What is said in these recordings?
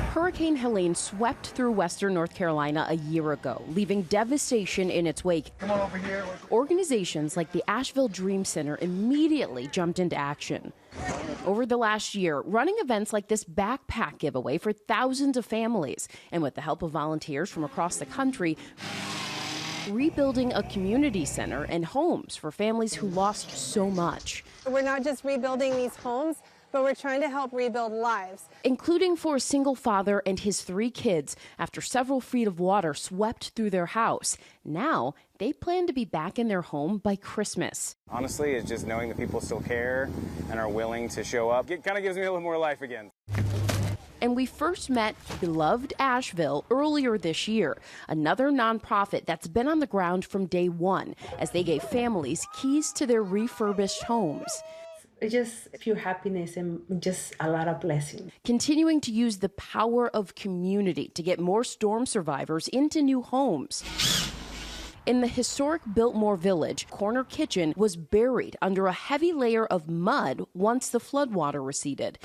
Hurricane Helene swept through western North Carolina a year ago, leaving devastation in its wake. Come on over here. Organizations like the Asheville Dream Center immediately jumped into action. Over the last year, running events like this backpack giveaway for thousands of families, and with the help of volunteers from across the country, rebuilding a community center and homes for families who lost so much. We're not just rebuilding these homes, but we're trying to help rebuild lives. Including for a single father and his 3 kids after several feet of water swept through their house. Now, they plan to be back in their home by Christmas. Honestly, it's just knowing that people still care and are willing to show up. It kind of gives me a little more life again. And we first met beloved Asheville earlier this year, another nonprofit that's been on the ground from day one as they gave families keys to their refurbished homes. It's just pure happiness and just a lot of blessings. Continuing to use the power of community to get more storm survivors into new homes. In the historic Biltmore Village, Corner Kitchen was buried under a heavy layer of mud once the floodwater receded.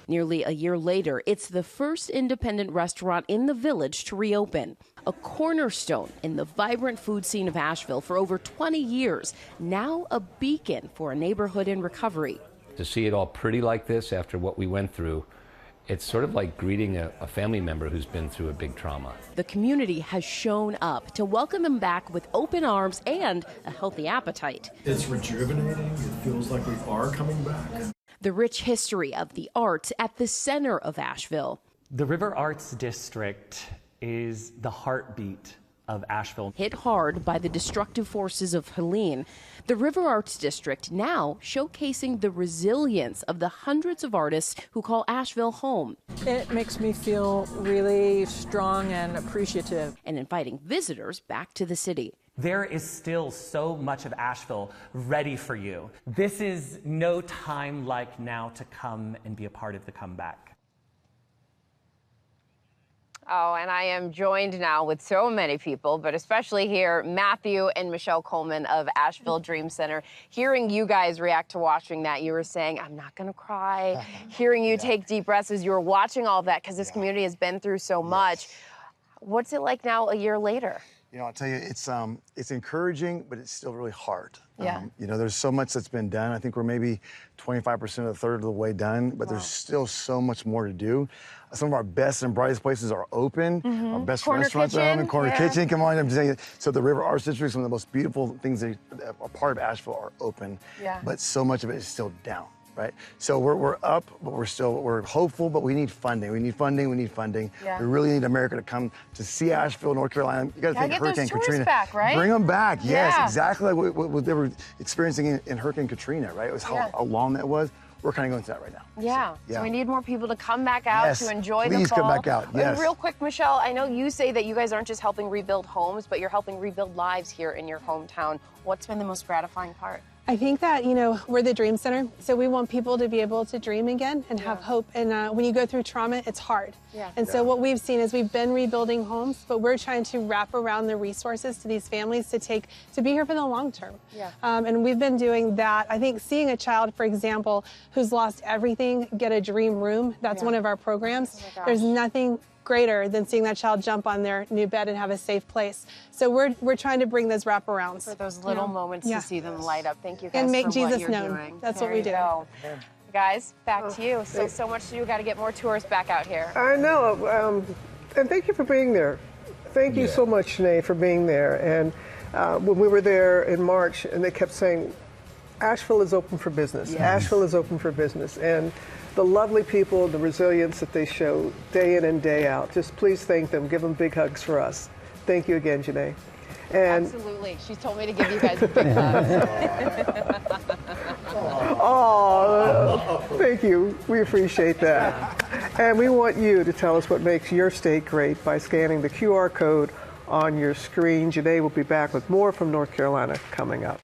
Nearly a year later, it's the first independent restaurant in the village to reopen. A cornerstone in the vibrant food scene of Asheville for over 20 years, now a beacon for a neighborhood in recovery. To see it all pretty like this after what we went through, it's sort of like greeting a family member who's been through a big trauma. The community has shown up to welcome them back with open arms and a healthy appetite. It's rejuvenating. It feels like we are coming back. The rich history of the arts at the center of Asheville. The River Arts District is the heartbeat of Asheville. Hit hard by the destructive forces of Helene, the River Arts District now showcasing the resilience of the hundreds of artists who call Asheville home. It makes me feel really strong and appreciative. And inviting visitors back to the city. There is still so much of Asheville ready for you. This is no time like now to come and be a part of the comeback. Oh, and I am joined now with so many people, but especially here, Matthew and Michelle Coleman of Asheville Dream Center. Hearing you guys react to watching that, you were saying, I'm not going to cry. Hearing you take deep breaths as you were watching all that, because this community has been through so much. What's it like now a year later? You know, I'll tell you, it's encouraging, but it's still really hard. Yeah. You know, there's so much that's been done. I think we're maybe 25% of the third of the way done, but there's still so much more to do. Some of our best and brightest places are open. Our best restaurants are open. Corner Kitchen, come on, I'm just saying. So the River Arts District, some of the most beautiful things that are part of Asheville are open, but so much of it is still down. Right, so we're up, but we're hopeful, but we need funding. We need funding. Yeah. We really need America to come to see Asheville, North Carolina. You got to think Hurricane Katrina. Back, right? Bring them back. Yes, exactly like what they were experiencing in Hurricane Katrina. Right, it was how long that was. We're kind of going through that right now. So we need more people to come back out to enjoy the fall. Please come back out. Yes. Real quick, Michelle, I know you say that you guys aren't just helping rebuild homes, but you're helping rebuild lives here in your hometown. What's been the most gratifying part? I think that, you know, we're the Dream Center, so we want people to be able to dream again and have hope. And when you go through trauma, it's hard. And so what we've seen is we've been rebuilding homes, but we're trying to wrap around the resources to these families to be here for the long term. And we've been doing that. I think seeing a child, for example, who's lost everything, get a dream room, that's one of our programs. There's nothing greater than seeing that child jump on their new bed and have a safe place. So we're trying to bring those wraparounds. For those little moments to see them light up. Thank you guys and make for Jesus what you're known. doing. That's there what we do. Go. Guys, back to you. So much to do. Got to get more tourists back out here. I know. And thank you for being there. Thank you so much, Janai, for being there. And when we were there in March, and they kept saying, Asheville is open for business. Asheville is open for business. And the lovely people, the resilience that they show day in and day out. Just please thank them. Give them big hugs for us. Thank you again, Janai. And absolutely. She told me to give you guys a big hug. Oh, thank you. We appreciate that. And we want you to tell us what makes your state great by scanning the QR code on your screen. Janai will be back with more from North Carolina coming up.